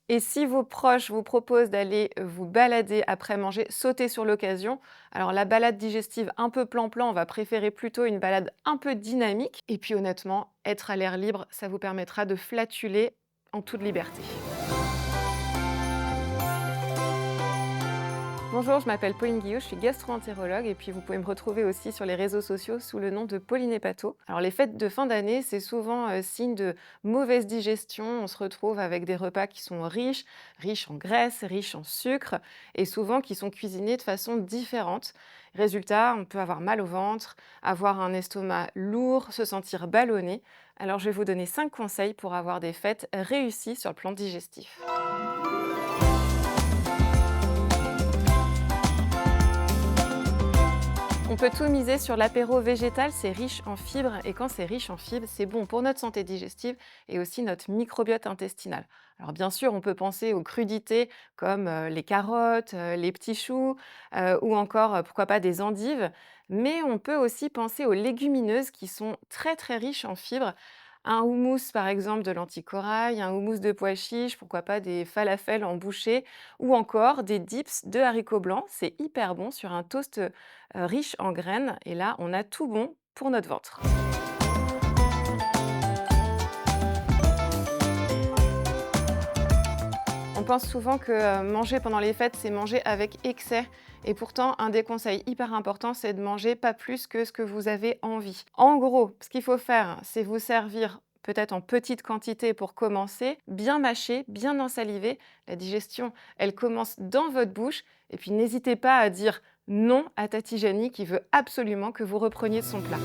Et si vos proches vous proposent d'aller vous balader après manger, sautez sur l'occasion. Alors la balade digestive un peu plan-plan, on va préférer plutôt une balade un peu dynamique. Et puis honnêtement, être à l'air libre, ça vous permettra de flatuler en toute liberté. Bonjour, je m'appelle Pauline Guillot, je suis gastro-entérologue et puis vous pouvez me retrouver aussi sur les réseaux sociaux sous le nom de Pauline Hépato. Alors les fêtes de fin d'année, c'est souvent signe de mauvaise digestion. On se retrouve avec des repas qui sont riches, riches en graisse, riches en sucre et souvent qui sont cuisinés de façon différente. Résultat, on peut avoir mal au ventre, avoir un estomac lourd, se sentir ballonné. Alors je vais vous donner 5 conseils pour avoir des fêtes réussies sur le plan digestif. On peut tout miser sur l'apéro végétal, c'est riche en fibres et quand c'est riche en fibres, c'est bon pour notre santé digestive et aussi notre microbiote intestinal. Alors bien sûr, on peut penser aux crudités comme les carottes, les petits choux ou encore, pourquoi pas, des endives, mais on peut aussi penser aux légumineuses qui sont très très riches en fibres. Un houmous par exemple de lentilles corail, un houmous de pois chiches, pourquoi pas des falafels en bouchée ou encore des dips de haricots blancs. C'est hyper bon sur un toast riche en graines et là, on a tout bon pour notre ventre. On pense souvent que manger pendant les fêtes, c'est manger avec excès et pourtant un des conseils hyper importants, c'est de manger pas plus que ce que vous avez envie. En gros, ce qu'il faut faire, c'est vous servir peut-être en petite quantité pour commencer, bien mâcher, bien ensaliver. La digestion, elle commence dans votre bouche et puis n'hésitez pas à dire non à Tati Janie qui veut absolument que vous repreniez de son plat.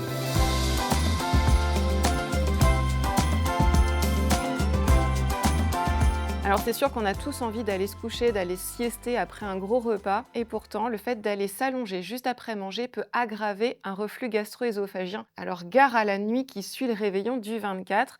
Alors c'est sûr qu'on a tous envie d'aller se coucher, d'aller siester après un gros repas et pourtant le fait d'aller s'allonger juste après manger peut aggraver un reflux gastro-œsophagien. Alors gare à la nuit qui suit le réveillon du 24.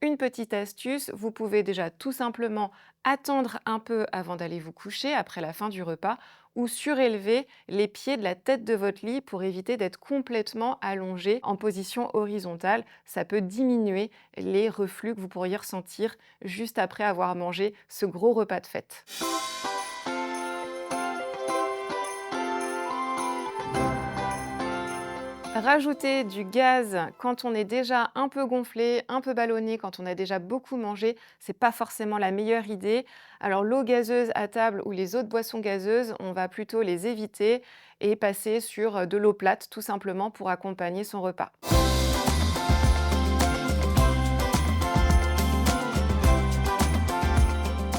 Une petite astuce, vous pouvez déjà tout simplement attendre un peu avant d'aller vous coucher après la fin du repas ou surélever les pieds de la tête de votre lit pour éviter d'être complètement allongé en position horizontale. Ça peut diminuer les reflux que vous pourriez ressentir juste après avoir mangé ce gros repas de fête. Rajouter du gaz quand on est déjà un peu gonflé, un peu ballonné, quand on a déjà beaucoup mangé, c'est pas forcément la meilleure idée. Alors l'eau gazeuse à table ou les autres boissons gazeuses, on va plutôt les éviter et passer sur de l'eau plate tout simplement pour accompagner son repas.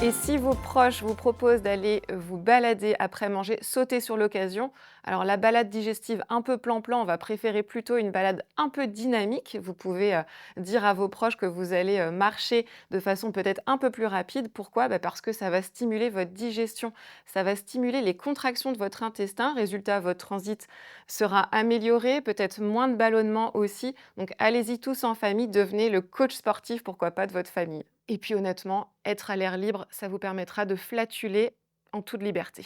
Et si vos proches vous proposent d'aller vous balader après manger, sautez sur l'occasion. Alors la balade digestive un peu plan-plan, on va préférer plutôt une balade un peu dynamique. Vous pouvez dire à vos proches que vous allez marcher de façon peut-être un peu plus rapide. Pourquoi? Parce que ça va stimuler votre digestion, ça va stimuler les contractions de votre intestin. Résultat, votre transit sera amélioré, peut-être moins de ballonnement aussi. Donc allez-y tous en famille, devenez le coach sportif, pourquoi pas, de votre famille. Et puis honnêtement, être à l'air libre, ça vous permettra de flatuler en toute liberté.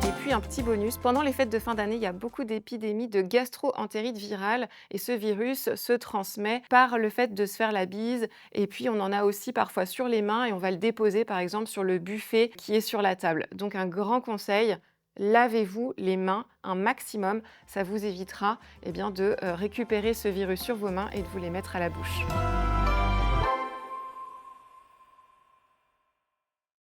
Et puis un petit bonus, pendant les fêtes de fin d'année, il y a beaucoup d'épidémies de gastro-entérite virale et ce virus se transmet par le fait de se faire la bise et puis on en a aussi parfois sur les mains et on va le déposer par exemple sur le buffet qui est sur la table. Donc un grand conseil, lavez-vous les mains un maximum, ça vous évitera de récupérer ce virus sur vos mains et de vous les mettre à la bouche.